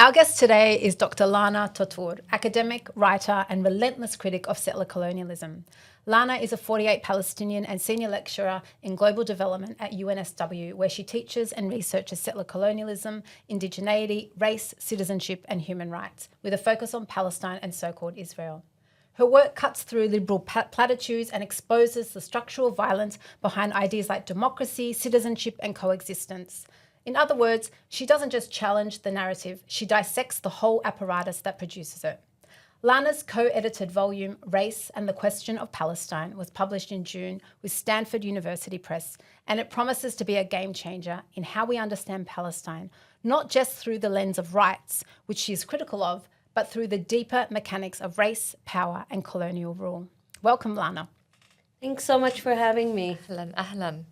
Our guest today is Dr. Lana Tatour, academic, writer, and relentless critic of settler colonialism. Lana is a 48 Palestinian and senior lecturer in global development at UNSW, where she teaches and researches settler colonialism, indigeneity, race, citizenship, and human rights, with a focus on Palestine and so-called Israel. Her work cuts through liberal platitudes and exposes the structural violence behind ideas like democracy, citizenship, and coexistence. In other words, she doesn't just challenge the narrative, she dissects the whole apparatus that produces it. Lana's co-edited volume, Race and the Question of Palestine, was published in June with Stanford University Press, and it promises to be a game changer in how we understand Palestine, not just through the lens of rights, which she is critical of, but through the deeper mechanics of race, power, and colonial rule. Welcome, Lana. Thanks so much for having me. Ahlan, ahlan.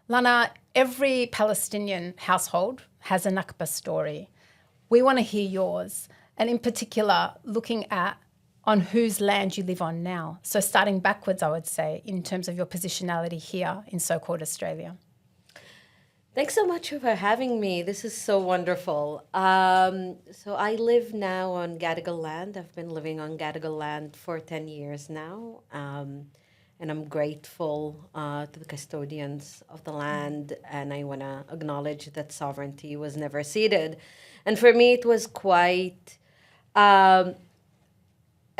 Lana, every Palestinian household has a Nakba story. We want to hear yours, and in particular, looking at on whose land you live on now. So starting backwards, I would say, in terms of your positionality here in so-called Australia. Thanks so much for having me. This is so wonderful. So I live now on Gadigal land. I've been living on Gadigal land for 10 years now. And I'm grateful to the custodians of the land. And I want to acknowledge that sovereignty was never ceded. And for me, it was quite a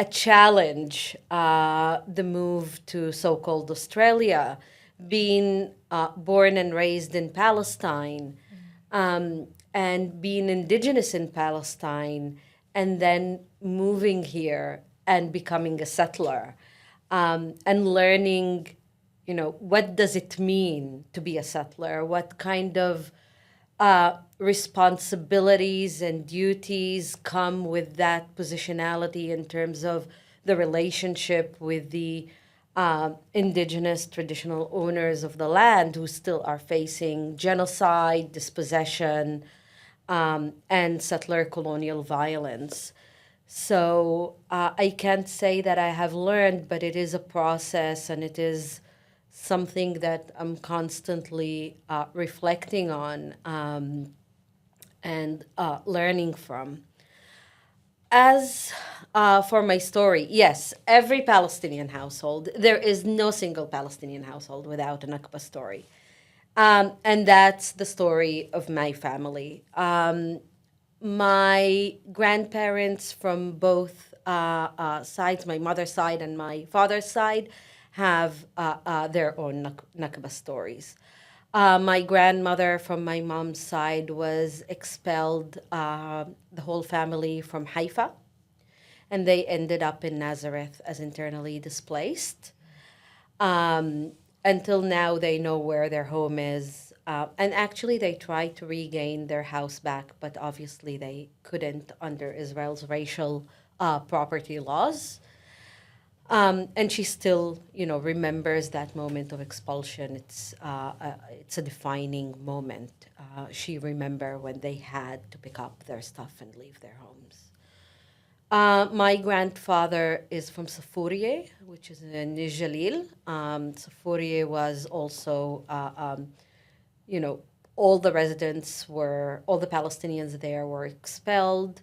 challenge, the move to so-called Australia, being born and raised in Palestine, and being indigenous in Palestine, and then moving here and becoming a settler, and learning, what does it mean to be a settler? What kind of responsibilities and duties come with that positionality in terms of the relationship with the indigenous traditional owners of the land who still are facing genocide, dispossession, and settler colonial violence. So I can't say that I have learned, but it is a process, and it is something that I'm constantly reflecting on and learning from. As for my story, yes, every Palestinian household, there is no single Palestinian household without a Nakba story. And that's the story of my family. My grandparents from both sides, my mother's side and my father's side, have their own Nakba stories. My grandmother from my mom's side was expelled, the whole family from Haifa, and they ended up in Nazareth as internally displaced. Until now, they know where their home is. And actually, they tried to regain their house back, but obviously they couldn't under Israel's racial property laws. And she still, remembers that moment of expulsion. It's a defining moment. She remember when they had to pick up their stuff and leave their homes. My grandfather is from Safuriye, which is in Jalil. Safuriye was also, all the Palestinians there were expelled.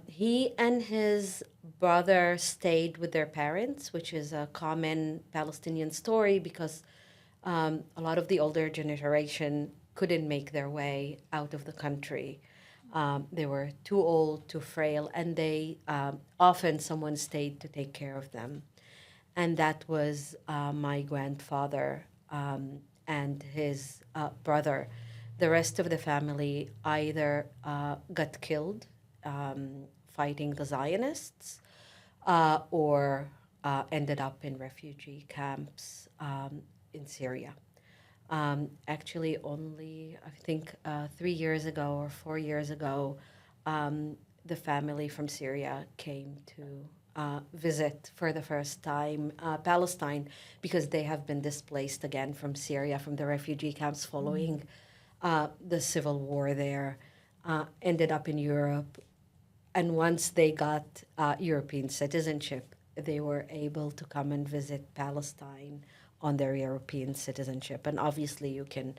He and his brother stayed with their parents, which is a common Palestinian story because a lot of the older generation couldn't make their way out of the country. They were too old, too frail, and they often someone stayed to take care of them. And that was my grandfather and his brother. The rest of the family either got killed fighting the Zionists, or ended up in refugee camps in Syria. Actually, only, I think, 3 years ago or 4 years ago, the family from Syria came to visit for the first time Palestine because they have been displaced again from Syria, from the refugee camps following the civil war there, ended up in Europe. And once they got European citizenship, they were able to come and visit Palestine on their European citizenship. And obviously you can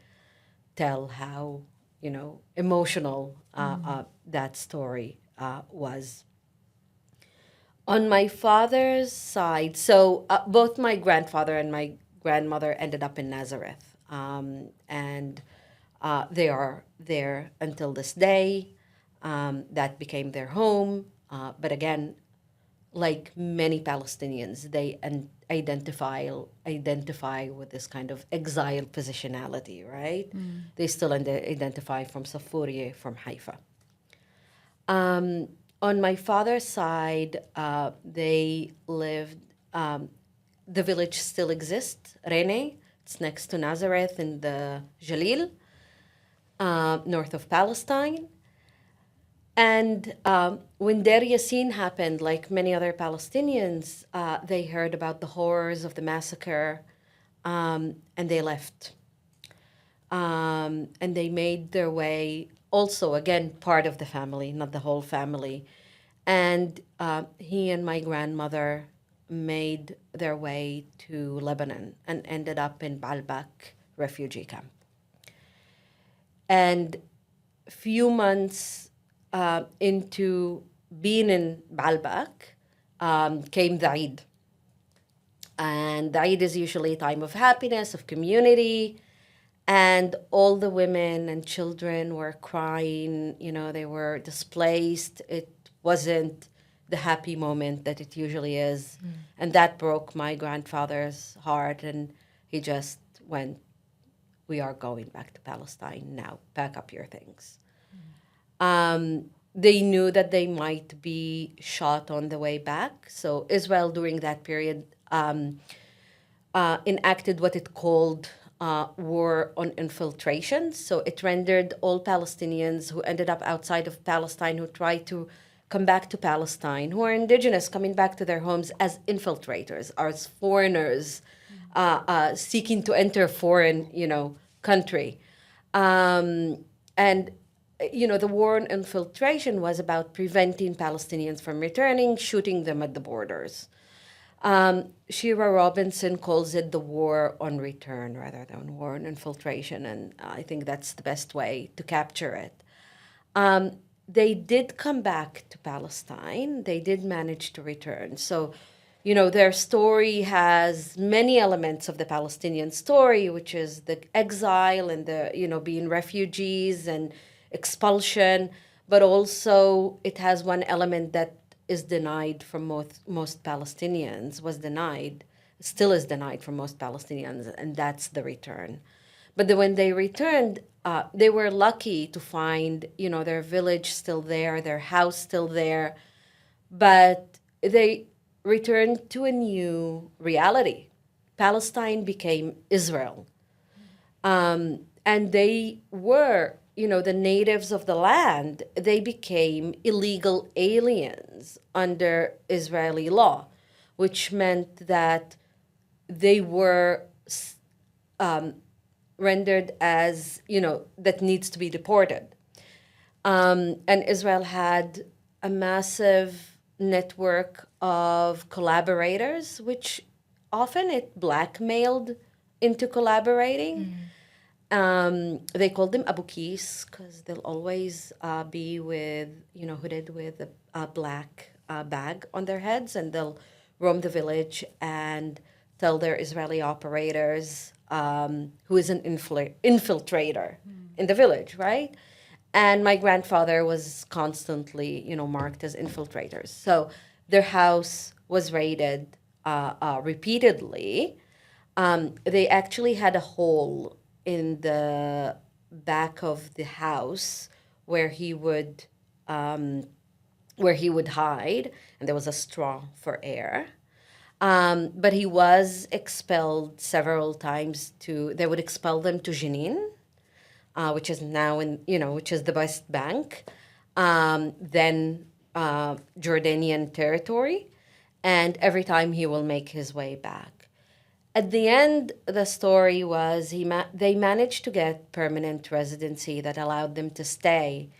tell how emotional that story was. On my father's side, so both my grandfather and my grandmother ended up in Nazareth, and they are there until this day. That became their home. But again, like many Palestinians, they identify with this kind of exile positionality, right? They still identify from Safuriye, from Haifa. On my father's side, they lived, the village still exists, Rene. It's next to Nazareth in the Jalil, north of Palestine. And when Deir Yassin happened, like many other Palestinians, they heard about the horrors of the massacre, and they left. And they made their way, also, again, part of the family, not the whole family. And he and my grandmother made their way to Lebanon and ended up in Baalbek refugee camp. And few months into being in Baalbek came the Eid. And the Eid is usually a time of happiness, of community. And all the women and children were crying, they were displaced. It wasn't the happy moment that it usually is. And that broke my grandfather's heart. And he just went, "We are going back to Palestine now. Pack up your things." They knew that they might be shot on the way back. So Israel, during that period, enacted what it called war on infiltration. So it rendered all Palestinians who ended up outside of Palestine, who tried to come back to Palestine, who are indigenous coming back to their homes, as infiltrators, as foreigners seeking to enter a foreign, country. And the war on infiltration was about preventing Palestinians from returning, shooting them at the borders. Shira Robinson calls it the war on return rather than war on infiltration, and I think that's the best way to capture it. They did come back to Palestine. They did manage to return. So, their story has many elements of the Palestinian story, which is the exile and the, being refugees and expulsion, but also it has one element that is denied from most Palestinians, still is denied from most Palestinians, and that's the return. But when they returned, they were lucky to find, their village still there, their house still there, but they returned to a new reality. Palestine became Israel. And they were, the natives of the land, they became illegal aliens under Israeli law, which meant that they were rendered as, that needs to be deported. And Israel had a massive network of collaborators, which often it blackmailed into collaborating. They called them abukis because they'll always be with, hooded with a black bag on their heads, and they'll roam the village and tell their Israeli operators who is an infiltrator in the village, right? And my grandfather was constantly, marked as infiltrators. So their house was raided repeatedly. They actually had a hole in the back of the house where he would hide, and there was a straw for air. But he was expelled several times they would expel them to Jenin, which is now which is the West Bank, then Jordanian territory, and every time he will make his way back. At the end, the story was they managed to get permanent residency that allowed them to stay.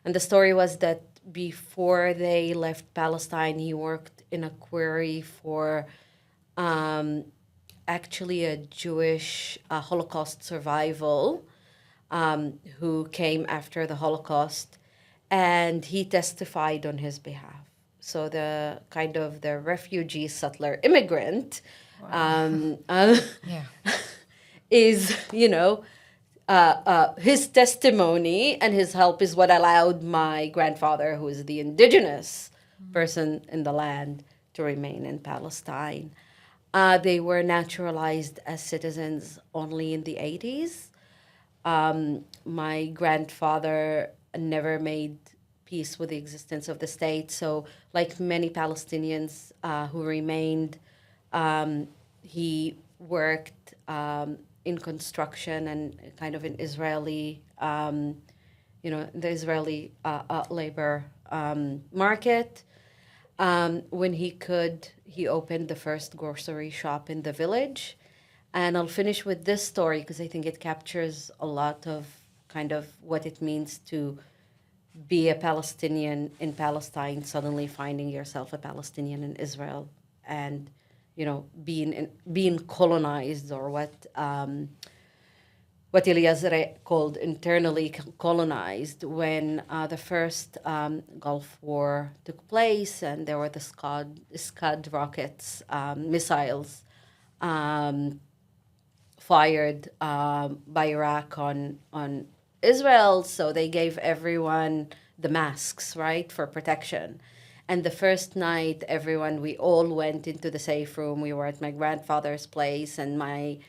And the story was that before they left Palestine, he worked in a quarry for actually a Jewish Holocaust survival who came after the Holocaust, and he testified on his behalf. So the kind of the refugee settler immigrant Yeah. is, his testimony and his help is what allowed my grandfather, who is the indigenous person in the land, to remain in Palestine. They were naturalized as citizens only in the 80s. My grandfather never made peace with the existence of the state. So, like many Palestinians who remained, he worked in construction and kind of in Israeli, the Israeli labor market. When he could, he opened the first grocery shop in the village. And I'll finish with this story because I think it captures a lot of kind of what it means to be a Palestinian in Palestine, suddenly finding yourself a Palestinian in Israel, and being colonized, or what Eliezer called internally colonized, when the first Gulf War took place, and there were the Scud rockets, missiles fired by Iraq on Israel. So they gave everyone the masks, right, for protection. And the first night, we all went into the safe room. We were at my grandfather's place, and my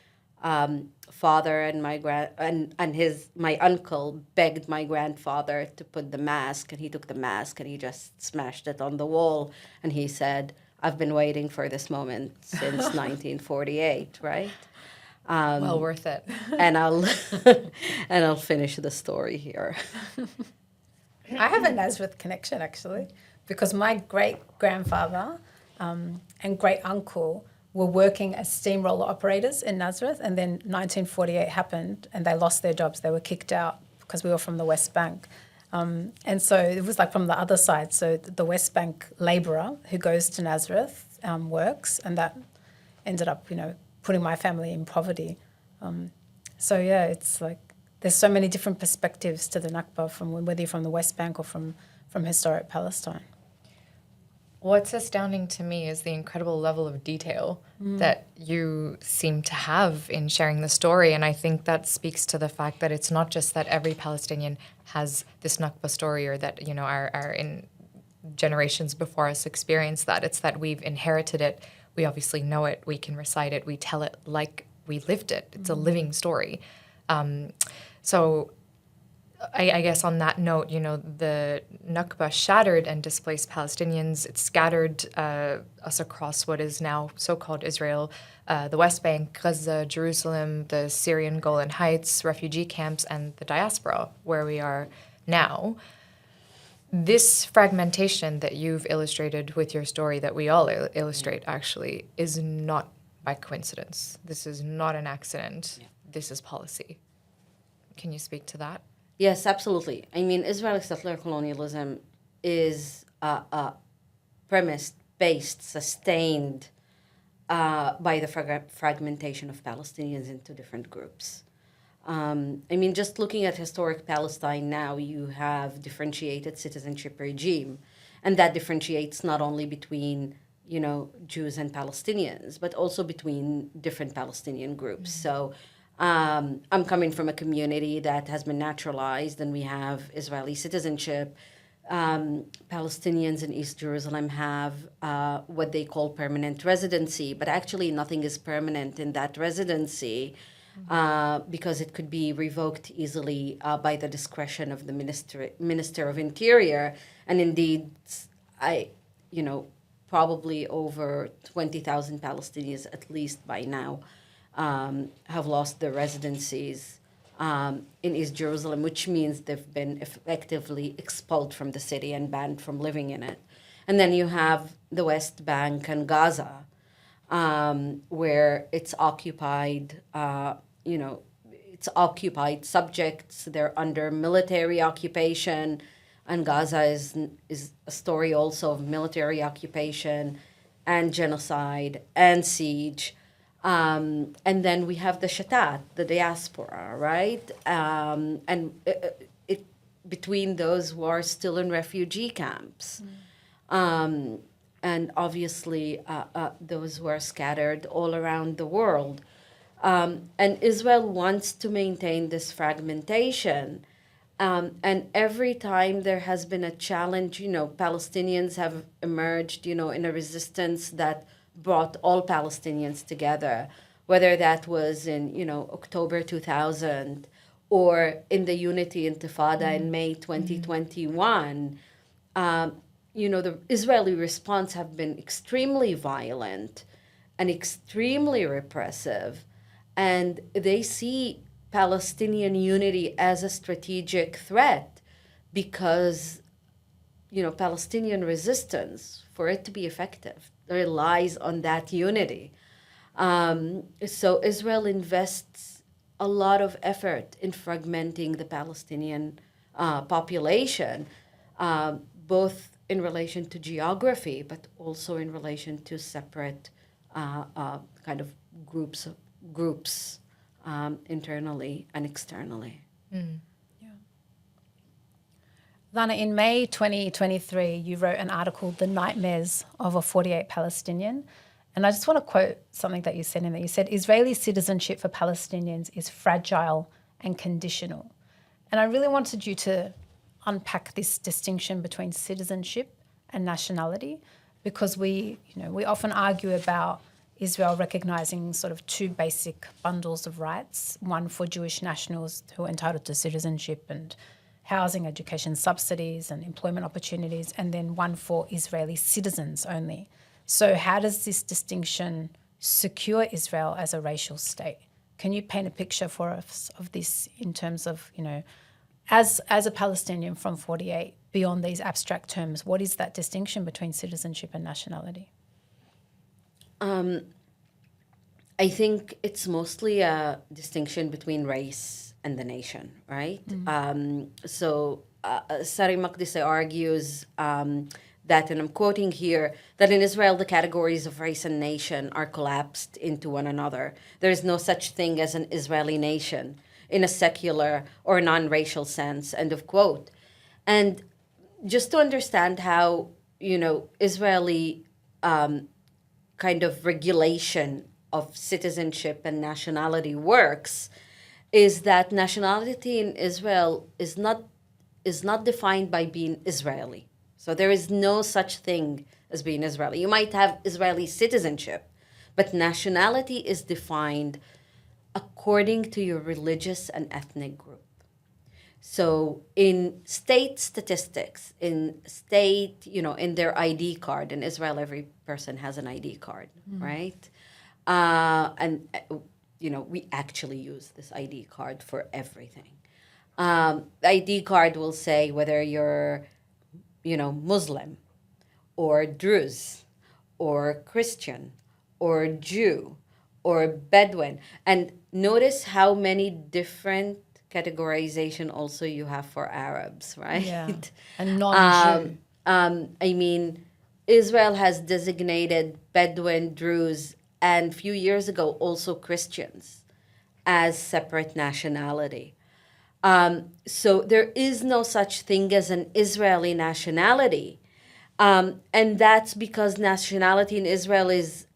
father and my uncle begged my grandfather to put the mask, and he took the mask and he just smashed it on the wall, and he said, "I've been waiting for this moment since 1948," right? Well worth it. And I'll finish the story here. I have a Nazareth connection, actually, because my great-grandfather and great-uncle were working as steamroller operators in Nazareth, and then 1948 happened and they lost their jobs. They were kicked out because we were from the West Bank. And so it was like from the other side. So the West Bank labourer who goes to Nazareth works, and that ended up, putting my family in poverty. So yeah, it's like there's so many different perspectives to the Nakba, from whether you're from the West Bank or from historic Palestine. What's astounding to me is the incredible level of detail that you seem to have in sharing the story. And I think that speaks to the fact that it's not just that every Palestinian has this Nakba story, or that, our in generations before us experienced that. It's that we've inherited it. We obviously know it. We can recite it. We tell it like we lived it. It's a living story. So I guess on that note, the Nakba shattered and displaced Palestinians. It scattered us across what is now so-called Israel, the West Bank, Gaza, Jerusalem, the Syrian Golan Heights, refugee camps, and the diaspora, where we are now. This fragmentation that you've illustrated with your story, that we all illustrate actually, is not by coincidence. This is not an accident. Yeah. This is policy. Can you speak to that? Yes, absolutely. I mean, Israeli settler colonialism is premised, based, sustained by the fragmentation of Palestinians into different groups. Just looking at historic Palestine now, you have differentiated citizenship regime, and that differentiates not only between, Jews and Palestinians, but also between different Palestinian groups. Mm-hmm. So I'm coming from a community that has been naturalized, and we have Israeli citizenship. Palestinians in East Jerusalem have what they call permanent residency, but actually nothing is permanent in that residency. Because it could be revoked easily by the discretion of the Minister of Interior. And indeed, probably over 20,000 Palestinians, at least by now, have lost their residencies in East Jerusalem, which means they've been effectively expelled from the city and banned from living in it. And then you have the West Bank and Gaza, where it's occupied, it's occupied subjects. They're under military occupation, and Gaza is a story also of military occupation and genocide and siege. And then we have the shatat, the diaspora, right? And between those who are still in refugee camps. And obviously those who are scattered all around the world. And Israel wants to maintain this fragmentation. And every time there has been a challenge, Palestinians have emerged, in a resistance that brought all Palestinians together, whether that was in, October 2000 or in the Unity Intifada in May 2021. The Israeli response have been extremely violent and extremely repressive. And they see Palestinian unity as a strategic threat because, Palestinian resistance, for it to be effective, relies on that unity. So Israel invests a lot of effort in fragmenting the Palestinian population, both in relation to geography, but also in relation to separate kind of groups internally and externally. Lana, in May 2023, you wrote an article, The Nightmares of a 48 Palestinian. And I just want to quote something that you said in there. You said, Israeli citizenship for Palestinians is fragile and conditional. And I really wanted you to unpack this distinction between citizenship and nationality, because we often argue about Israel recognising sort of two basic bundles of rights, one for Jewish nationals who are entitled to citizenship and housing, education subsidies and employment opportunities, and then one for Israeli citizens only. So how does this distinction secure Israel as a racial state? Can you paint a picture for us of this in terms of, as a Palestinian from 48, beyond these abstract terms, what is that distinction between citizenship and nationality? I think it's mostly a distinction between race and the nation, right? So Sari Makdisi argues that, and I'm quoting here, that in Israel the categories of race and nation are collapsed into one another. There is no such thing as an Israeli nation in a secular or non-racial sense, end of quote. And just to understand how, Israeli kind of regulation of citizenship and nationality works, is that nationality in Israel is not defined by being Israeli. So there is no such thing as being Israeli. You might have Israeli citizenship, but nationality is defined according to your religious and ethnic group. So in state statistics, in their ID card, in Israel, every person has an ID card, right? And we actually use this ID card for everything. The ID card will say whether you're, Muslim or Druze or Christian or Jew or Bedouin. And notice how many different categorization also you have for Arabs, right? Yeah. And non-Jew. Israel has designated Bedouin, Druze, and a few years ago also Christians as separate nationality. So there is no such thing as an Israeli nationality. And that's because nationality in Israel is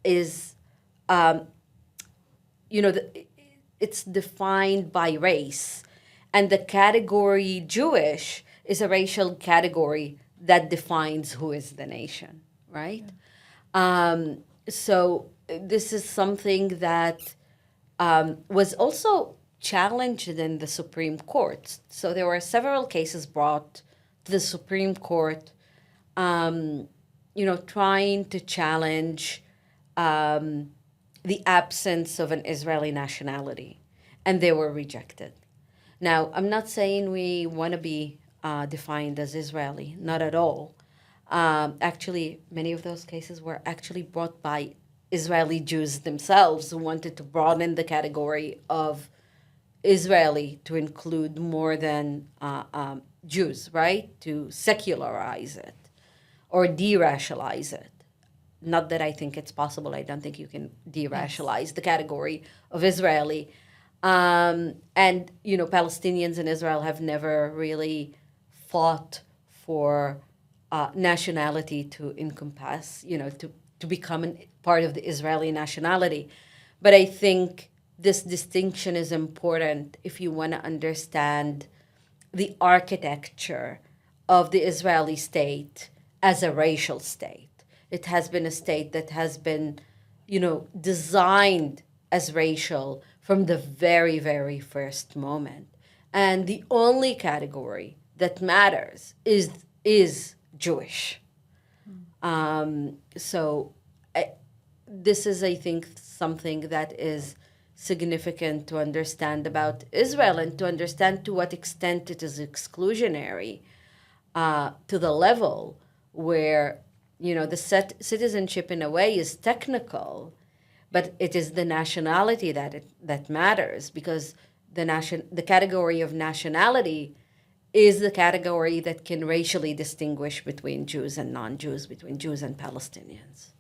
it's defined by race. And the category Jewish is a racial category that defines who is the nation, right? So this is something that was also challenged in the Supreme Court. So there were several cases brought to the Supreme Court, trying to challenge the absence of an Israeli nationality, and they were rejected. Now, I'm not saying we want to be defined as Israeli, not at all. Actually, many of those cases were actually brought by Israeli Jews themselves who wanted to broaden the category of Israeli to include more than Jews, right? To secularize it or de-racialize it. not that I think it's possible. I don't think you can de-rationalize the category of Israeli. And, you know, Palestinians in Israel have never really fought for nationality to encompass, you know, to become part of the Israeli nationality. But I think this distinction is important if you want to understand the architecture of the Israeli state as a racial state. It has been a state that has been, you know, designed as racial from the very, very first moment. And the only category that matters is Jewish. This is, I think, something that is significant to understand about Israel and to understand to what extent it is exclusionary to the level where, you know, the citizenship in a way is technical, but it is the nationality that matters, because the category of nationality is the category that can racially distinguish between Jews and non-Jews, between Jews and Palestinians.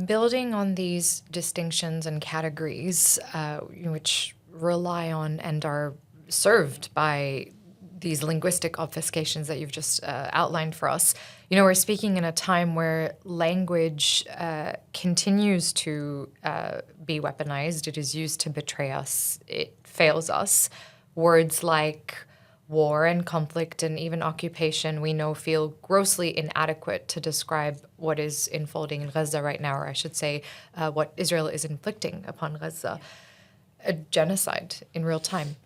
Building on these distinctions and categories, which rely on and are served by these linguistic obfuscations that you've just outlined for us, you know, we're speaking in a time where language continues to be weaponized. It is used to betray us. It fails us. Words like war and conflict and even occupation, we know, feel grossly inadequate to describe what is unfolding in Gaza right now, or I should say what Israel is inflicting upon Gaza. A genocide in real time.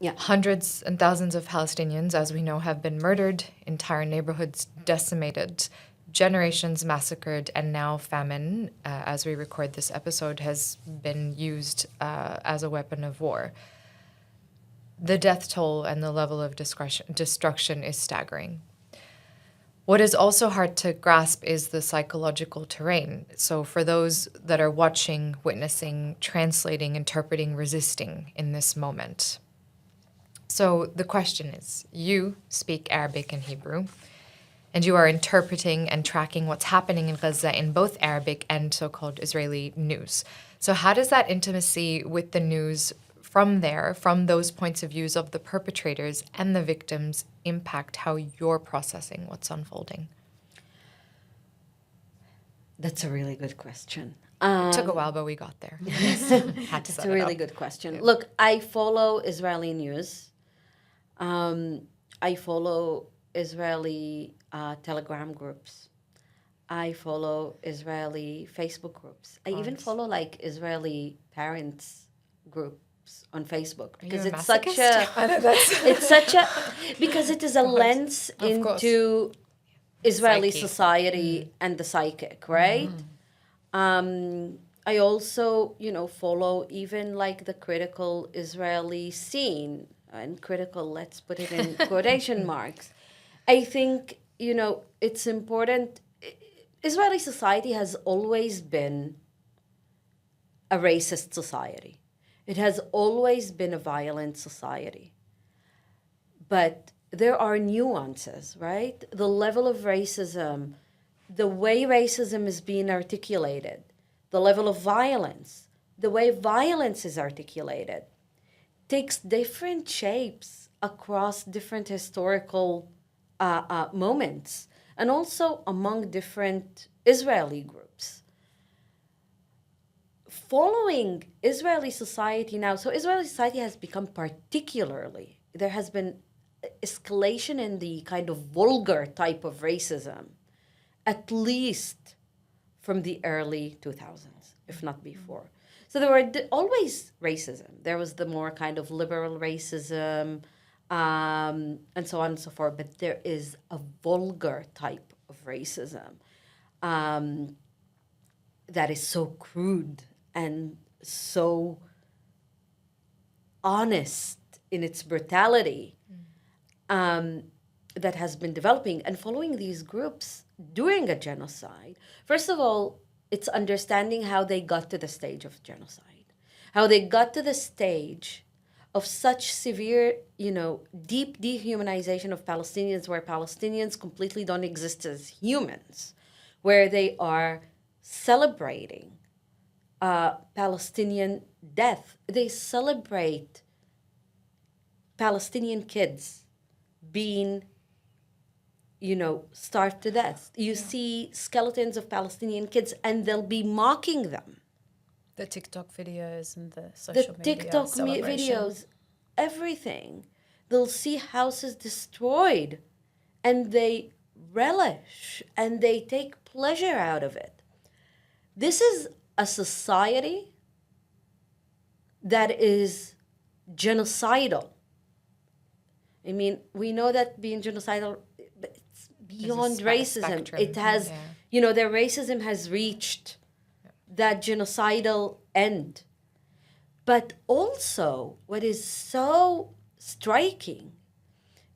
Yeah. Hundreds and thousands of Palestinians, as we know, have been murdered, entire neighborhoods decimated, generations massacred, and now famine, as we record this episode, has been used as a weapon of war. The death toll and the level of destruction is staggering. What is also hard to grasp is the psychological terrain. So for those that are watching, witnessing, translating, interpreting, resisting in this moment. So the question is, you speak Arabic and Hebrew, and you are interpreting and tracking what's happening in Gaza in both Arabic and so-called Israeli news. So how does that intimacy with the news from those points of views of the perpetrators and the victims, impact how you're processing what's unfolding? That's a really good question. It took a while, but we got there. That's a really good question. Yeah. Look, I follow Israeli news. I follow Israeli Telegram groups. I follow Israeli Facebook groups. I even follow like Israeli parents group on Facebook, because it's such a because it is a lens into Israeli society and the psychic, right? I also, you know, follow even like the critical Israeli scene, and critical, let's put it in quotation marks. I think, you know, it's important. Israeli society has always been a racist society. It has always been a violent society. But there are nuances, right? The level of racism, the way racism is being articulated, the level of violence, the way violence is articulated, takes different shapes across different historical moments, and also among different Israeli groups. Following Israeli society now, so Israeli society has become particularly, there has been escalation in the kind of vulgar type of racism, at least from the early 2000s, if not before. So there were always racism. There was the more kind of liberal racism, and so on and so forth, but there is a vulgar type of racism that is so crude and so honest in its brutality that has been developing. And following these groups during a genocide, first of all, it's understanding how they got to the stage of genocide, how they got to the stage of such severe, you know, deep dehumanization of Palestinians, where Palestinians completely don't exist as humans, where they are celebrating Palestinian death. They celebrate Palestinian kids being, starved to death. You see skeletons of Palestinian kids and they'll be mocking them. The TikTok videos and the social media TikTok celebration. videos, everything. They'll see houses destroyed and they relish and they take pleasure out of it. This is a society that is genocidal. I mean, we know that being genocidal, it's beyond racism. spectrum, It has, their racism has reached that genocidal end. But also, what is so striking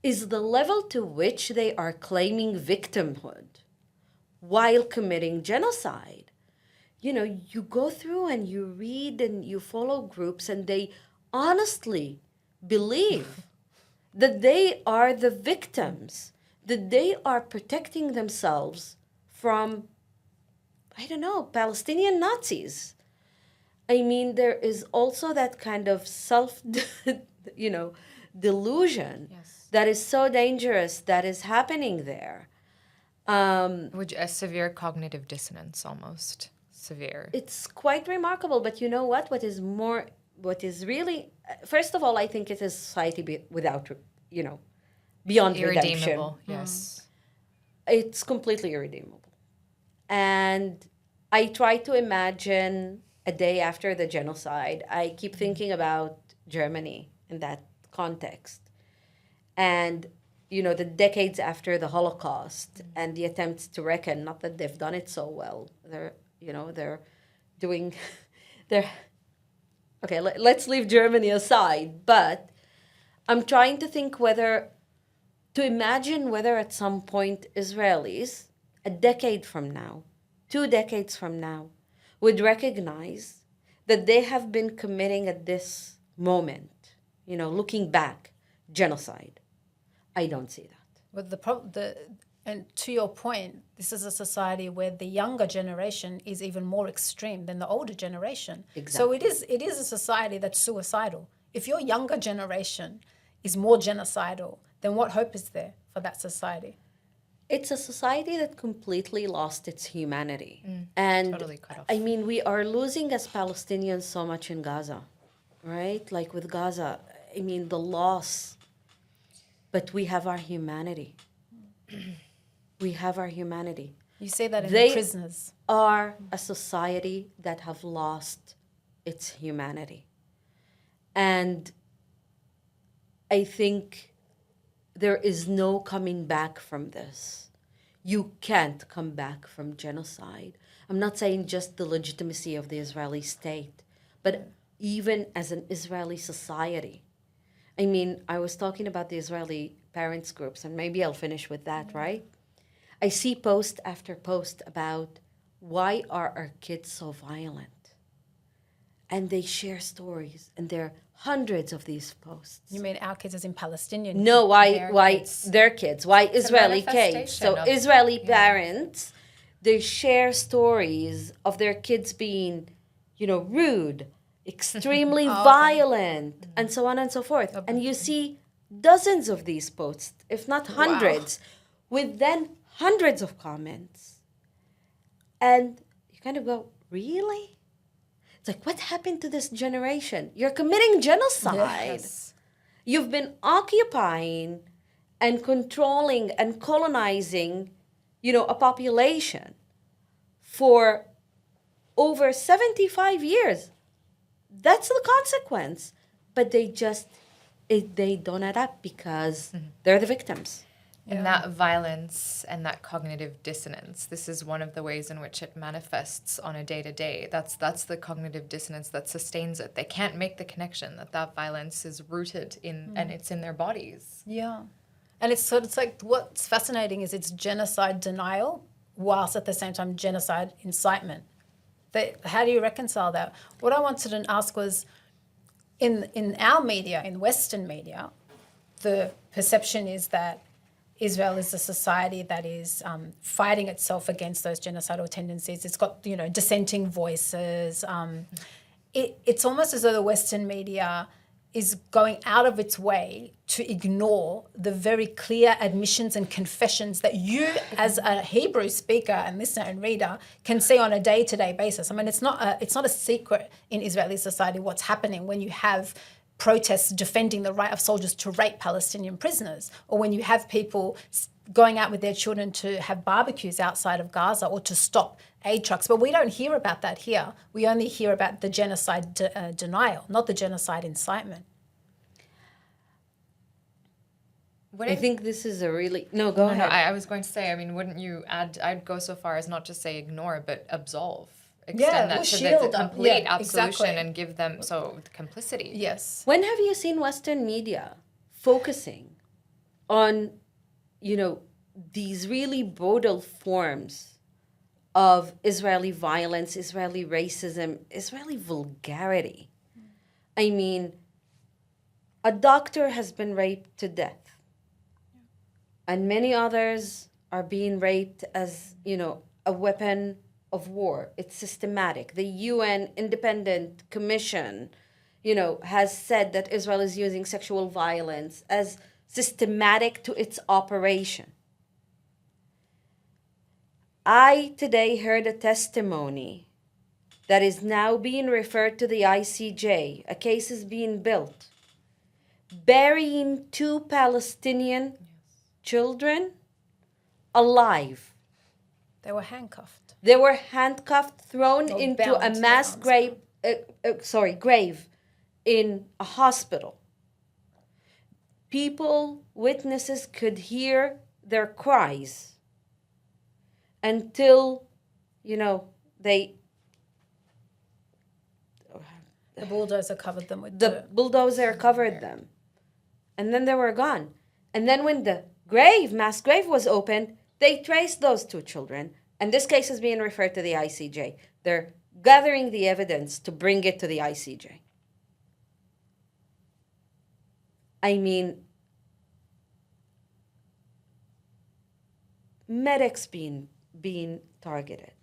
is the level to which they are claiming victimhood while committing genocide. You go through and you read and you follow groups and they honestly believe that they are the victims, that they are protecting themselves from, Palestinian Nazis. I mean, there is also that kind of delusion that is so dangerous that is happening there. Which a severe cognitive dissonance, almost severe. It's quite remarkable, but you know what? What is really, first of all, I think it is society without, beyond Irredeemable, redemption. yes. It's completely irredeemable. And I try to imagine a day after the genocide. I keep thinking about Germany in that context. And, the decades after the Holocaust and the attempts to reckon, not that they've done it so well. They're doing, okay, let's leave Germany aside. But I'm trying to think to imagine whether at some point Israelis, a decade from now, 2 decades from now, would recognize that they have been committing at this moment, looking back, genocide. I don't see that. But and to your point, this is a society where the younger generation is even more extreme than the older generation. Exactly. So it is a society that's suicidal. If your younger generation is more genocidal, then what hope is there for that society? It's a society that completely lost its humanity. And Totally cut off. I mean, we are losing as Palestinians so much in Gaza, right? Like with Gaza, I mean, the loss, but we have our humanity. We have our humanity. You say that in They the prisoners. are a society that have lost its humanity. And I think there is no coming back from this. You can't come back from genocide. I'm not saying just the legitimacy of the Israeli state, but even as an Israeli society. I mean, I was talking about the Israeli parents groups, and maybe I'll finish with that, right? I see post after post about why are our kids so violent? And they share stories, and there are hundreds of these posts. You mean our kids as in Palestinian? No, why kids. their kids? Why Israeli kids? manifestation So of- Israeli parents, they share stories of their kids being, rude, extremely violent, and so on and so forth. And you see dozens of these posts, if not hundreds, with then hundreds of comments. And you kind of go, really? It's like, what happened to this generation? You're committing genocide. Yes. You've been occupying and controlling and colonizing, a population for over 75 years. That's the consequence. But they don't add up because they're the victims. And that violence and that cognitive dissonance, this is one of the ways in which it manifests on a day-to-day. That's the cognitive dissonance that sustains it. They can't make the connection that violence is rooted in and it's in their bodies. Yeah. And it's like what's fascinating is it's genocide denial whilst at the same time genocide incitement. How do you reconcile that? What I wanted to ask was in our media, in Western media, the perception is that Israel is a society that is fighting itself against those genocidal tendencies. It's got, dissenting voices. It's almost as though the Western media is going out of its way to ignore the very clear admissions and confessions that you, as a Hebrew speaker and listener and reader, can see on a day-to-day basis. I mean, it's not a secret in Israeli society what's happening when you have protests defending the right of soldiers to rape Palestinian prisoners, or when you have people going out with their children to have barbecues outside of Gaza or to stop aid trucks. But we don't hear about that here. We only hear about the genocide denial, not the genocide incitement. I think this is a really... No, go ahead. I was going to say, I mean, wouldn't you add... I'd go so far as not to say ignore, but absolve. Extend that to the complete absolution and give them complicity. Yes. When have you seen Western media focusing on, these really brutal forms of Israeli violence, Israeli racism, Israeli vulgarity? I mean, a doctor has been raped to death. And many others are being raped as, a weapon of war. It's systematic. The UN Independent Commission, has said that Israel is using sexual violence as systematic to its operation. I today heard a testimony that is now being referred to the ICJ. A case is being built, burying 2 Palestinian children alive. They were handcuffed. They were handcuffed, thrown Or into bound a to mass their grave in a hospital. Witnesses could hear their cries until, the bulldozer covered them with the bulldozer covered them. And then they were gone. And then when the mass grave was opened, they traced those 2 children. And this case is being referred to the ICJ. They're gathering the evidence to bring it to the ICJ. I mean, medics being targeted.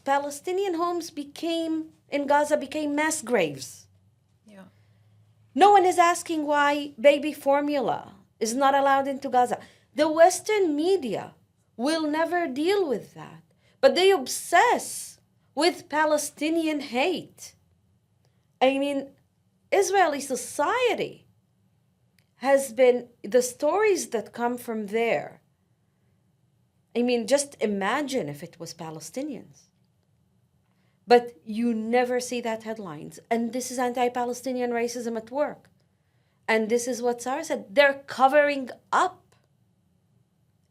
Palestinian homes in Gaza became mass graves. Yeah. No one is asking why baby formula is not allowed into Gaza. The Western media will never deal with that, but they obsess with Palestinian hate. I mean, Israeli society has been, the stories that come from there, I mean, just imagine if it was Palestinians. But you never see that headlines. And this is anti-Palestinian racism at work. And this is what Sarah said. They're covering up.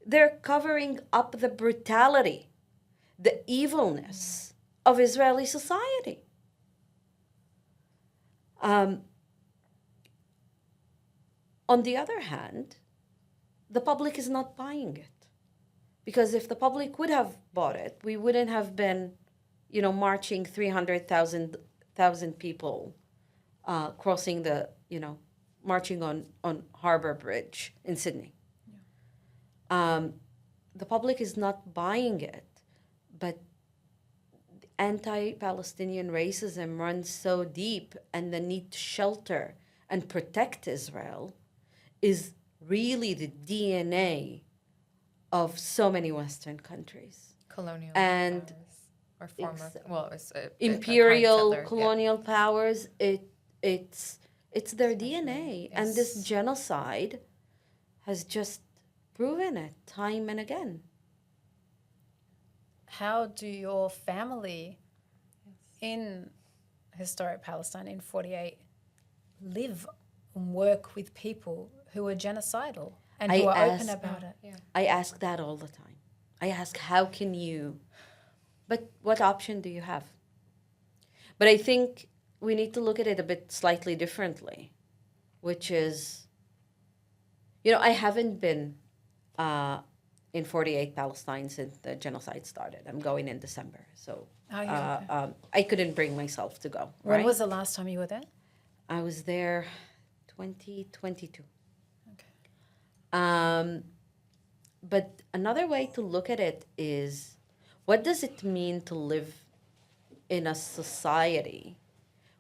They're covering up the brutality, the evilness of Israeli society. On the other hand, the public is not buying it. Because if the public would have bought it, we wouldn't have been, marching 300,000 people crossing the, marching on Harbour Bridge in Sydney. Yeah. The public is not buying it, but anti-Palestinian racism runs so deep, and the need to shelter and protect Israel is really the DNA of so many Western countries. Colonial and powers, or former, it's imperial colonial powers. It's their DNA, and this genocide has just proven it time and again. How do your family in historic Palestine in 48 live and work with people who are genocidal and who are open about it? Yeah. I ask that all the time. I ask, how can you? But what option do you have? But I think we need to look at it a bit slightly differently, which is, I haven't been in 48 Palestine since the genocide started. I'm going in December. So I couldn't bring myself to go. When was the last time you were there? I was there 2022. But another way to look at it is, what does it mean to live in a society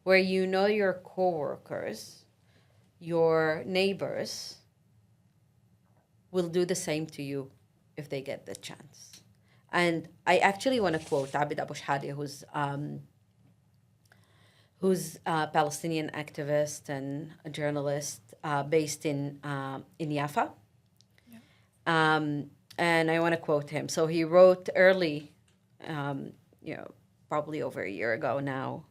where you know your coworkers, your neighbors, will do the same to you if they get the chance? And I actually want to quote Abid Abu Shhadi, who's a Palestinian activist and a journalist based in Yafa. And I want to quote him. So he wrote early, probably over a year ago now,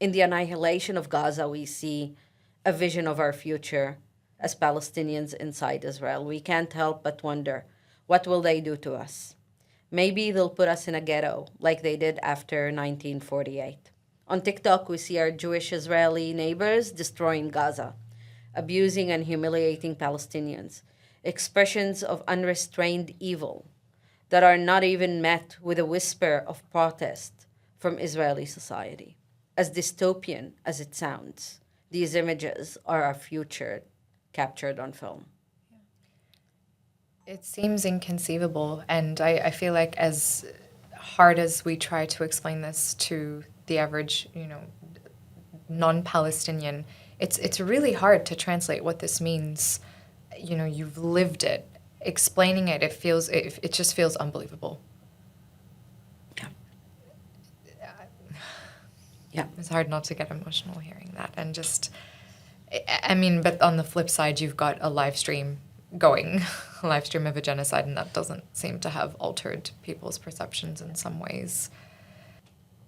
in the annihilation of Gaza, we see a vision of our future as Palestinians inside Israel. We can't help but wonder, what will they do to us? Maybe they'll put us in a ghetto like they did after 1948. On TikTok, we see our Jewish Israeli neighbors destroying Gaza, abusing and humiliating Palestinians, expressions of unrestrained evil that are not even met with a whisper of protest from Israeli society. As dystopian as it sounds, these images are our future captured on film. It seems inconceivable, and I feel like as hard as we try to explain this to the average, non-Palestinian, it's really hard to translate what this means. You've lived it. Explaining it, it just feels unbelievable. Yeah. It's hard not to get emotional hearing that. And just, but on the flip side, you've got a live stream going, a live stream of a genocide, and that doesn't seem to have altered people's perceptions in some ways.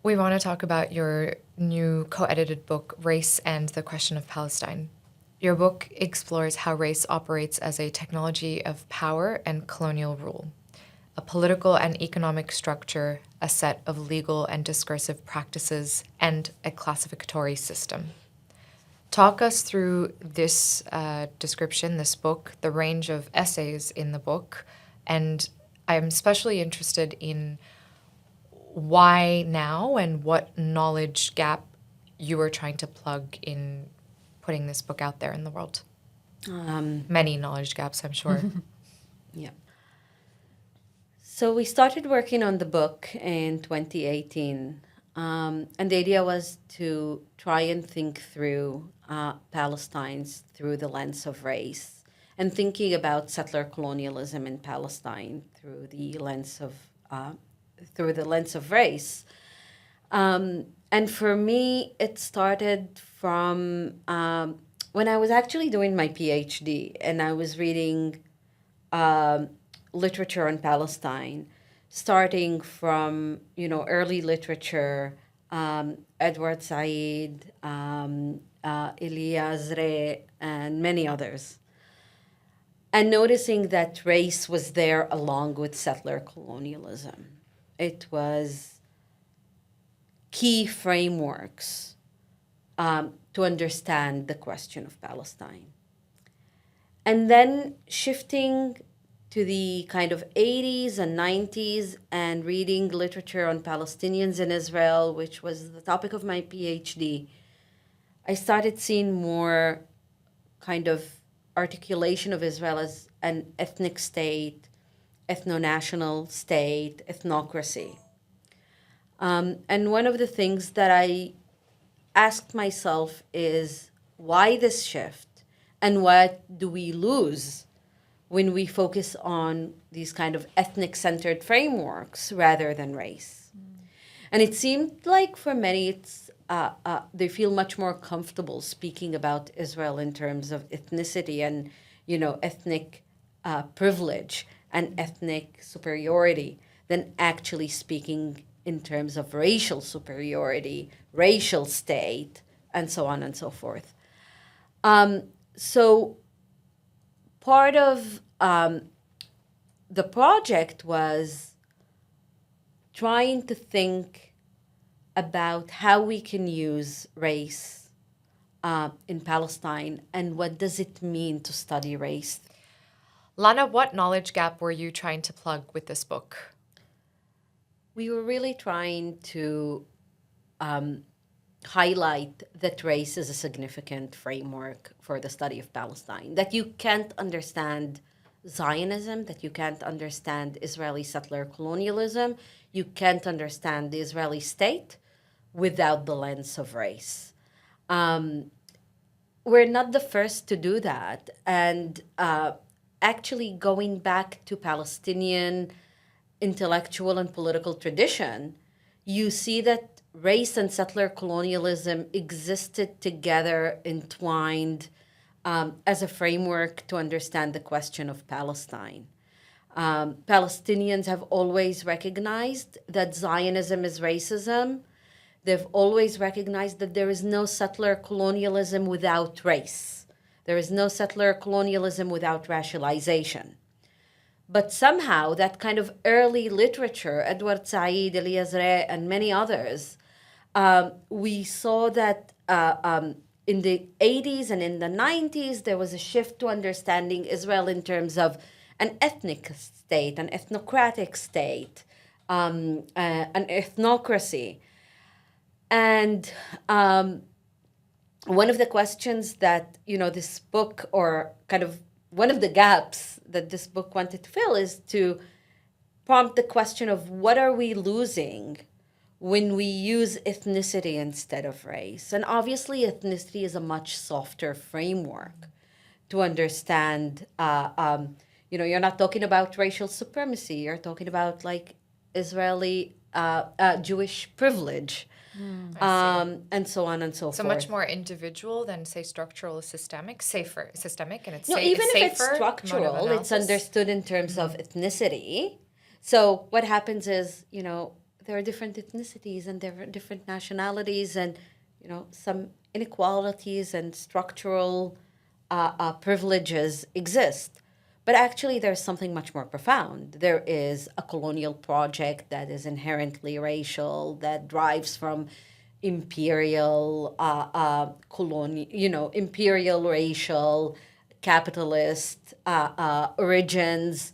We want to talk about your new co-edited book, Race and the Question of Palestine. Your book explores how race operates as a technology of power and colonial rule, a political and economic structure, a set of legal and discursive practices, and a classificatory system. Talk us through this description, this book, the range of essays in the book, and I'm especially interested in why now and what knowledge gap you were trying to plug in putting this book out there in the world. Many knowledge gaps, I'm sure. Yeah. So we started working on the book in 2018, and the idea was to try and think through Palestine through the lens of race, and thinking about settler colonialism in Palestine through the lens of race. And for me, it started from when I was actually doing my PhD, and I was reading literature on Palestine, starting from early literature, Edward Said, Elia Azre, and many others, and noticing that race was there along with settler colonialism. It was key frameworks to understand the question of Palestine. And then shifting to the kind of 80s and 90s and reading literature on Palestinians in Israel, which was the topic of my PhD, I started seeing more kind of articulation of Israel as an ethnic state, ethno-national state, ethnocracy. And one of the things that I asked myself is, why this shift? And what do we lose when we focus on these kind of ethnic-centered frameworks rather than race? And it seemed like for many, it's they feel much more comfortable speaking about Israel in terms of ethnicity and, ethnic privilege and ethnic superiority than actually speaking in terms of racial superiority, racial state, and so on and so forth. So part of the project was trying to think about how we can use race in Palestine and what does it mean to study race. Lana, what knowledge gap were you trying to plug with this book? highlight that race is a significant framework for the study of Palestine, that you can't understand Zionism, that you can't understand Israeli settler colonialism, you can't understand the Israeli state without the lens of race. We're not the first to do that. And actually going back to Palestinian intellectual and political tradition, you see that race and settler colonialism existed together, entwined, as a framework to understand the question of Palestine. Palestinians have always recognized that Zionism is racism. They've always recognized that there is no settler colonialism without race. There is no settler colonialism without racialization. But somehow that kind of early literature, Edward Said, Elias-Rey, and many others, we saw that in the 80s and in the 90s, there was a shift to understanding Israel in terms of an ethnic state, an ethnocratic state, an ethnocracy. And one of the questions that, this book, or kind of one of the gaps that this book wanted to fill, is to prompt the question of what are we losing when we use ethnicity instead of race. And obviously ethnicity is a much softer framework to understand. You're not talking about racial supremacy, you're talking about like Israeli Jewish privilege. And so on and so forth. So much more individual than, say, structural, systemic, and it's even safer, if it's structural, it's understood in terms of ethnicity. So what happens is, there are different ethnicities and there are different nationalities, and some inequalities and structural privileges exist. But actually, there's something much more profound. There is a colonial project that is inherently racial, that drives from imperial, imperial racial, capitalist origins.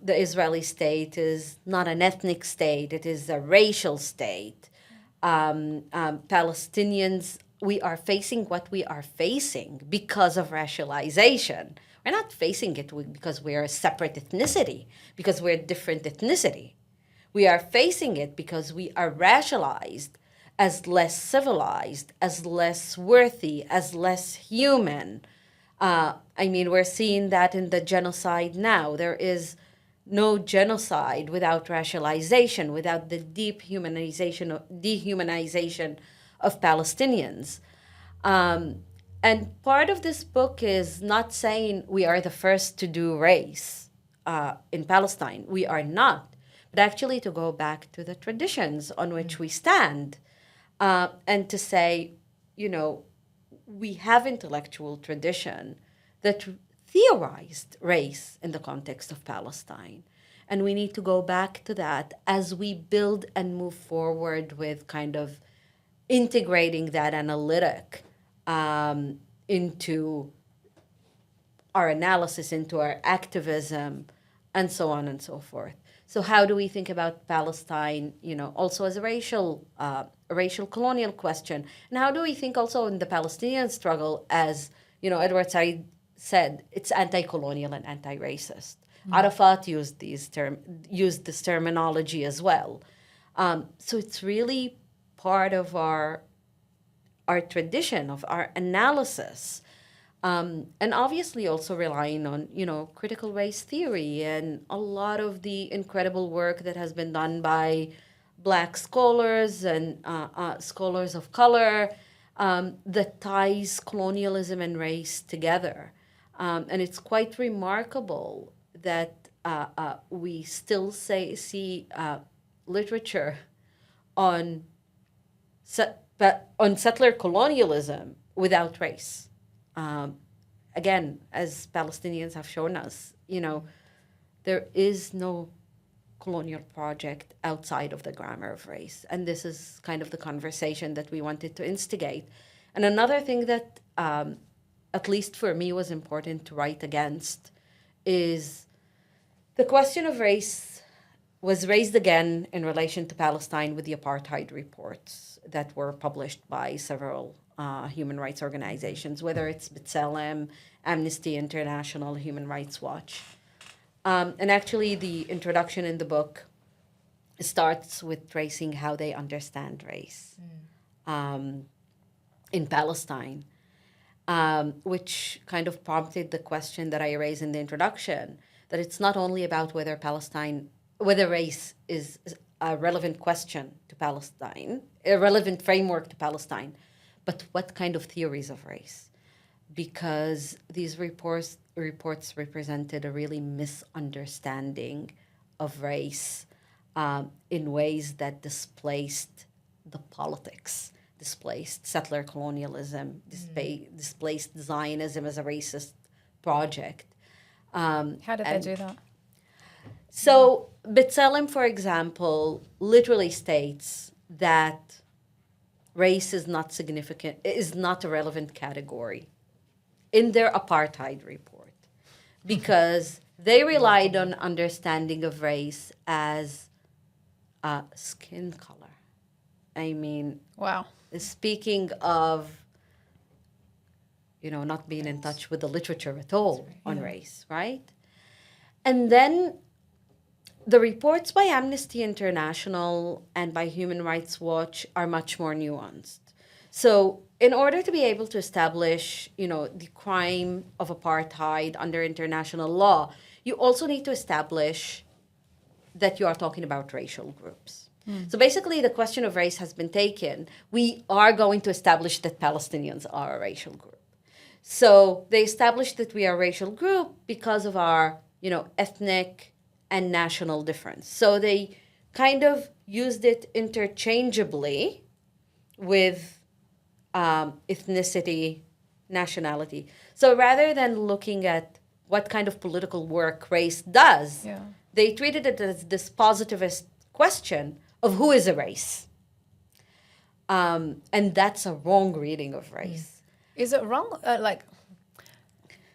The Israeli state is not an ethnic state; it is a racial state. Palestinians, we are facing what we are facing because of racialization. We're not facing it because we're a separate ethnicity, because we're a different ethnicity. We are facing it because we are racialized as less civilized, as less worthy, as less human. We're seeing that in the genocide now. There is no genocide without racialization, without the dehumanization of Palestinians. And part of this book is not saying we are the first to do race in Palestine. We are not. But actually to go back to the traditions on which we stand, and to say, we have intellectual tradition that theorized race in the context of Palestine. And we need to go back to that as we build and move forward with kind of integrating that analytic into our analysis, into our activism, and so on and so forth. So how do we think about Palestine, also as a racial colonial question? And how do we think also in the Palestinian struggle as, Edward Said said, it's anti-colonial and anti-racist. Arafat used this terminology as well. So it's really part of our tradition, of our analysis, and obviously also relying on, critical race theory and a lot of the incredible work that has been done by Black scholars and scholars of color that ties colonialism and race together. And it's quite remarkable that we still see literature on settler colonialism without race. Again, as Palestinians have shown us, there is no colonial project outside of the grammar of race. And this is kind of the conversation that we wanted to instigate. And another thing that, at least for me, was important to write against is the question of race was raised again in relation to Palestine with the apartheid reports. that were published by several human rights organizations, whether it's B'Tselem, Amnesty International, Human Rights Watch. And actually, the introduction in the book starts with tracing how they understand race in Palestine, which kind of prompted the question that I raised in the introduction, that it's not only about whether race is a relevant question to Palestine, a relevant framework to Palestine, but what kind of theories of race? Because these reports represented a really misunderstanding of race in ways that displaced the politics, displaced settler colonialism, displaced Zionism as a racist project. How did they do that? So B'Tselem, for example, literally states that race is not significant, is not a relevant category in their apartheid report, because they relied on understanding of race as skin color. I mean, Wow. speaking of, not being in touch with the literature at all on race, right? And then the reports by Amnesty International and by Human Rights Watch are much more nuanced. So in order to be able to establish, the crime of apartheid under international law, you also need to establish that you are talking about racial groups. So basically, the question of race has been taken. We are going to establish that Palestinians are a racial group. So they established that we are a racial group because of our, ethnic and national difference. So they kind of used it interchangeably with ethnicity, nationality. So rather than looking at what kind of political work race does, they treated it as this positivist question of who is a race. And that's a wrong reading of race. Is it wrong?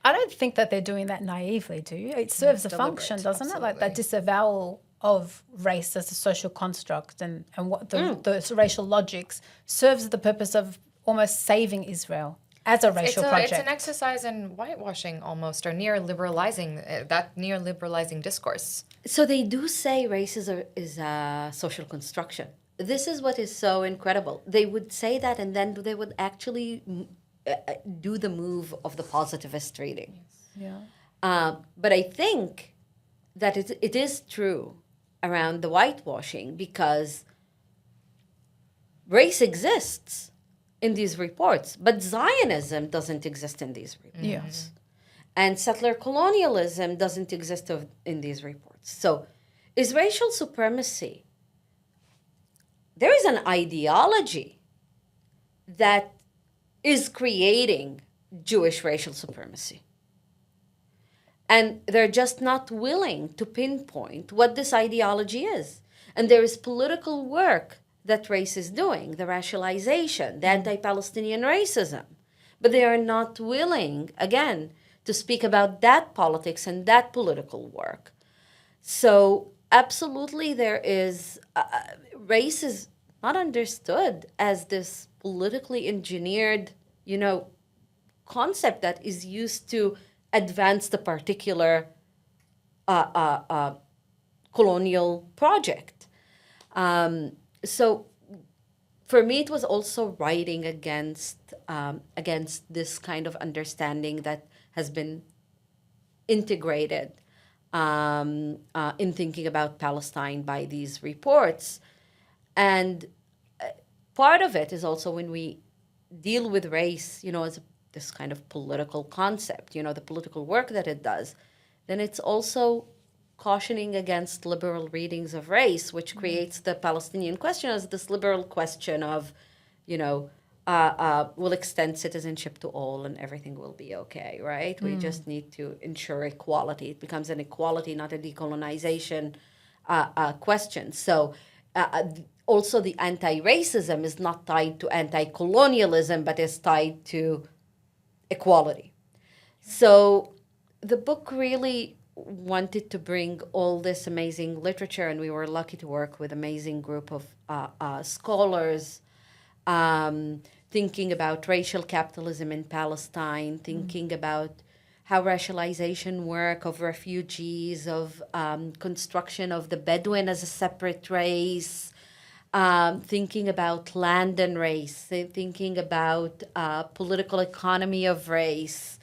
I don't think that they're doing that naively, do you? It serves a function, doesn't it? Like that disavowal of race as a social construct and what the racial logics serves the purpose of almost saving Israel as a racial project. It's an exercise in whitewashing almost, or neoliberalizing, that neoliberalizing discourse. So they do say race is a social construction. This is what is so incredible. They would say that, and then they would actually do the move of the positivist reading. But I think that it is true around the whitewashing, because race exists in these reports, but Zionism doesn't exist in these reports. And settler colonialism doesn't exist in these reports. So is racial supremacy, there is an ideology that is creating Jewish racial supremacy. And they're just not willing to pinpoint what this ideology is. And there is political work that race is doing, the racialization, the anti-Palestinian racism. But they are not willing, again, to speak about that politics and that political work. So absolutely there is, race is not understood as this politically engineered, concept that is used to advance the particular colonial project. So for me, it was also writing against this kind of understanding that has been integrated in thinking about Palestine by these reports. And part of it is also when we deal with race, as this kind of political concept, the political work that it does, then it's also cautioning against liberal readings of race, which creates the Palestinian question as this liberal question of, we'll extend citizenship to all and everything will be okay, right? We just need to ensure equality. It becomes an equality, not a decolonization question. So also the anti-racism is not tied to anti-colonialism, but is tied to equality. So the book really wanted to bring all this amazing literature, and we were lucky to work with an amazing group of scholars thinking about racial capitalism in Palestine, thinking about how racialization work of refugees, of construction of the Bedouin as a separate race, thinking about land and race, thinking about political economy of race,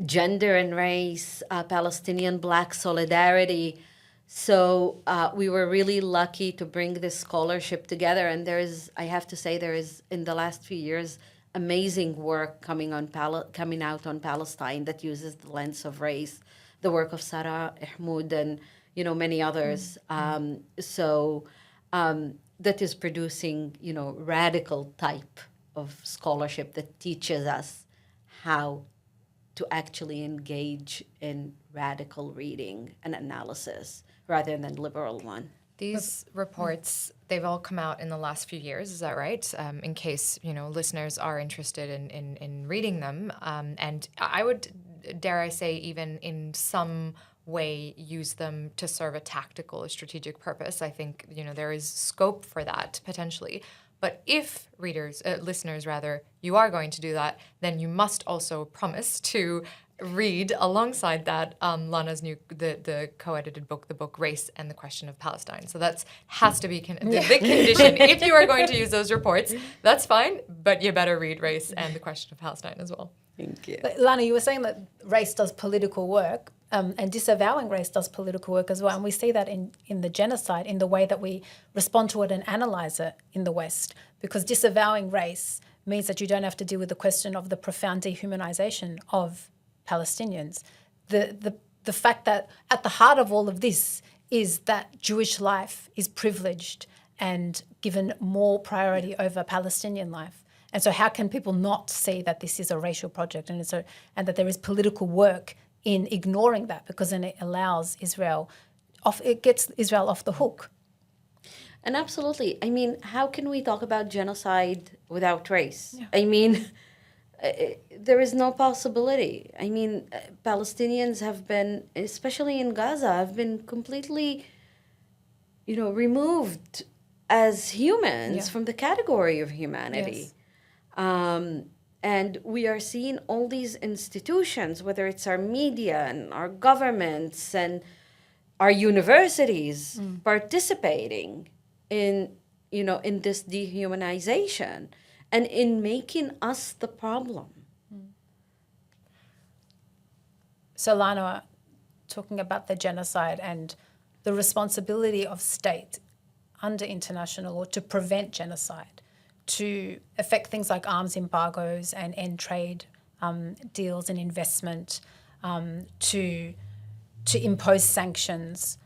gender and race, Palestinian Black solidarity. So we were really lucky to bring this scholarship together. And I have to say, there is, in the last few years, amazing work coming out on Palestine that uses the lens of race, the work of Sarah Ahmoud and, many others. That is producing, radical type of scholarship that teaches us how to actually engage in radical reading and analysis rather than liberal one. These reports, they've all come out in the last few years, is that right? In case, listeners are interested in reading them. And I would, dare I say, even in some way use them to serve a tactical or strategic purpose. I think, there is scope for that potentially. But if listeners, you are going to do that, then you must also promise to read alongside that Lana's the co-edited book, the book Race and the Question of Palestine. So that has to be the condition. If you are going to use those reports, that's fine, but you better read Race and the Question of Palestine as well. Thank you. But Lana, you were saying that race does political work, and disavowing race does political work as well. And we see that in the genocide, in the way that we respond to it and analyse it in the West. Because disavowing race means that you don't have to deal with the question of the profound dehumanisation of Palestinians. The fact that at the heart of all of this is that Jewish life is privileged and given more priority over Palestinian life. And so how can people not see that this is a racial project and that there is political work in ignoring that, because then it allows it gets Israel off the hook. And absolutely. I mean, how can we talk about genocide without race? Yeah. I mean, there is no possibility. I mean, Palestinians have been, especially in Gaza, have been completely, removed as humans from the category of humanity. Yes. And we are seeing all these institutions, whether it's our media and our governments and our universities, participating in this dehumanization and in making us the problem. So Lana, talking about the genocide and the responsibility of state under international law to prevent genocide, to affect things like arms embargoes and end trade deals and investment, to impose sanctions.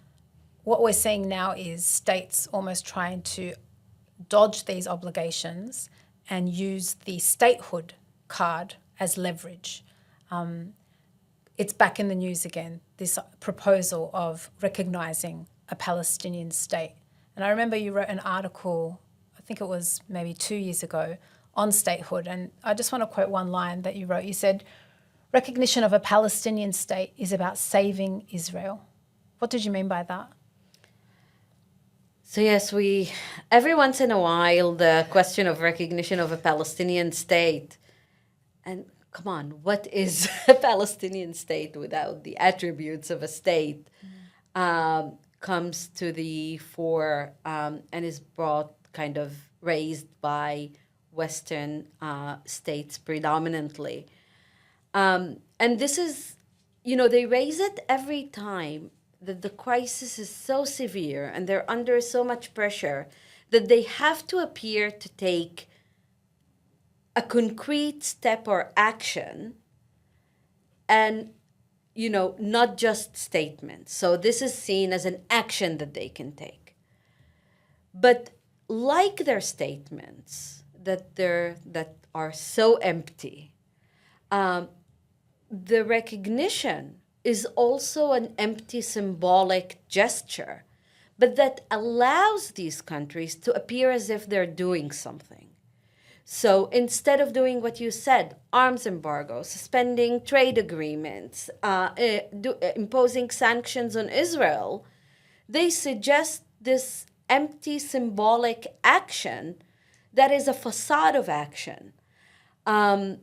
What we're seeing now is states almost trying to dodge these obligations and use the statehood card as leverage. It's back in the news again, this proposal of recognising a Palestinian state. And I remember you wrote an article, I think it was maybe 2 years ago, on statehood. And I just want to quote one line that you wrote. You said, "Recognition of a Palestinian state is about saving Israel." What did you mean by that? So yes, every once in a while, the question of recognition of a Palestinian state, and come on, what is a Palestinian state without the attributes of a state, comes to the fore and is brought kind of raised by Western states predominantly. And this is, they raise it every time that the crisis is so severe and they're under so much pressure that they have to appear to take a concrete step or action and, not just statements. So this is seen as an action that they can take. But like their statements that are so empty, the recognition is also an empty symbolic gesture, but that allows these countries to appear as if they're doing something. So instead of doing what you said, arms embargo, suspending trade agreements, imposing sanctions on Israel, they suggest this empty symbolic action that is a facade of action. And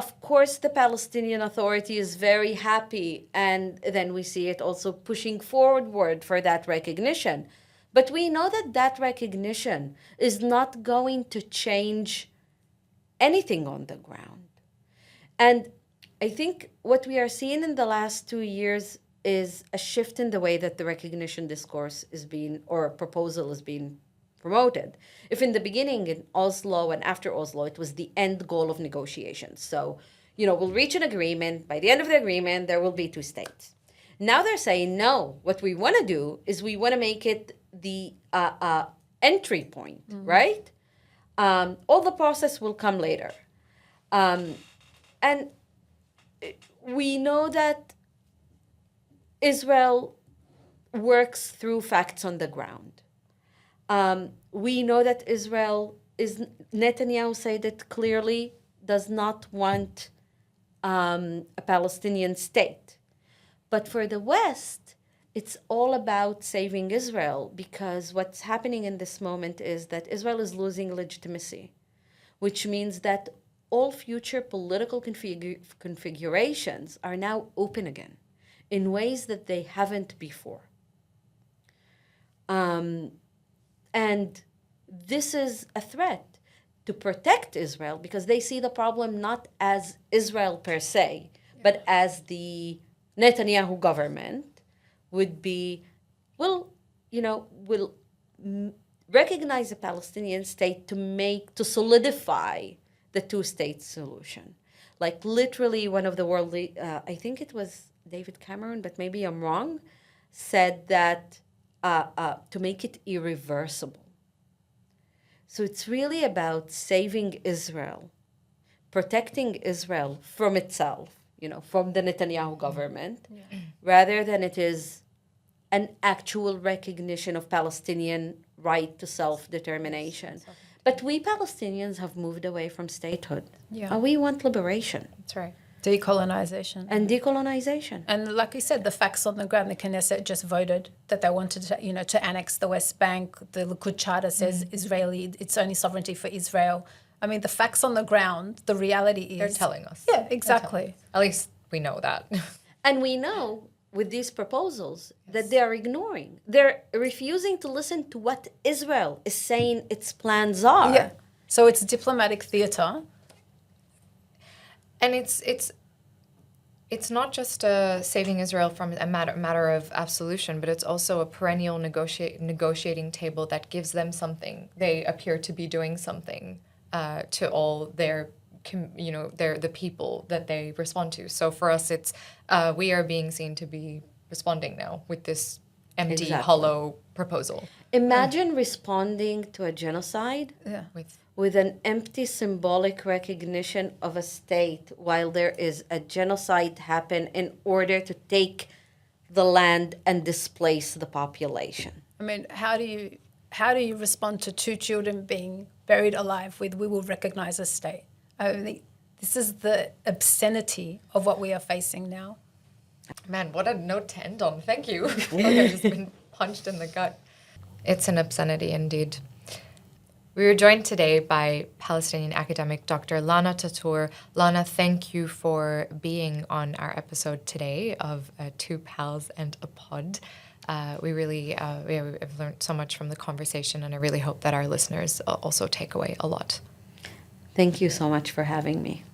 of course, the Palestinian Authority is very happy, and then we see it also pushing forward for that recognition. But we know that that recognition is not going to change anything on the ground. And I think what we are seeing in the last 2 years is a shift in the way that the recognition discourse is being, or proposal is being promoted. If in the beginning in Oslo and after Oslo, it was the end goal of negotiations. So, we'll reach an agreement. By the end of the agreement, there will be 2 states. Now they're saying, no, what we want to do is we want to make it the entry point, right? All the process will come later. And we know that Israel works through facts on the ground. We know that Netanyahu said it clearly, does not want a Palestinian state. But for the West, it's all about saving Israel, because what's happening in this moment is that Israel is losing legitimacy, which means that all future political configurations are now open again in ways that they haven't before. And this is a threat to protect Israel, because they see the problem not as Israel per se, but as the Netanyahu government would be, will recognize a Palestinian state to solidify the 2-state solution. Like literally one of the world, I think it was David Cameron, but maybe I'm wrong, said that to make it irreversible. So it's really about saving Israel, protecting Israel from itself, from the Netanyahu government, rather than it is an actual recognition of Palestinian right to self-determination. But we Palestinians have moved away from statehood. Yeah. And we want liberation. That's right. Decolonization. And decolonization. And like you said, the facts on the ground, the Knesset just voted that they wanted to, to annex the West Bank. The Likud Charter says it's only sovereignty for Israel. I mean, the facts on the ground, the reality is... They're telling us. Yeah, exactly. At least we know that. And we know with these proposals that they are ignoring. They're refusing to listen to what Israel is saying its plans are. Yeah. So it's diplomatic theater. And it's not just saving Israel from a matter of absolution, but it's also a perennial negotiating table that gives them something. They appear to be doing something to all their the people that they respond to. So for us, it's we are being seen to be responding now with this empty, hollow proposal. Imagine responding to a genocide with an empty symbolic recognition of a state while there is a genocide happen in order to take the land and displace the population. I mean, how do you respond to 2 children being buried alive with "we will recognize a state"? I mean, this is the obscenity of what we are facing now. Man, what a note to end on. Thank you. Like I've just been punched in the gut. It's an obscenity indeed. We were joined today by Palestinian academic Dr. Lana Tatour. Lana, thank you for being on our episode today of 2 Pals and a Pod. We really have learned so much from the conversation, and I really hope that our listeners also take away a lot. Thank you so much for having me.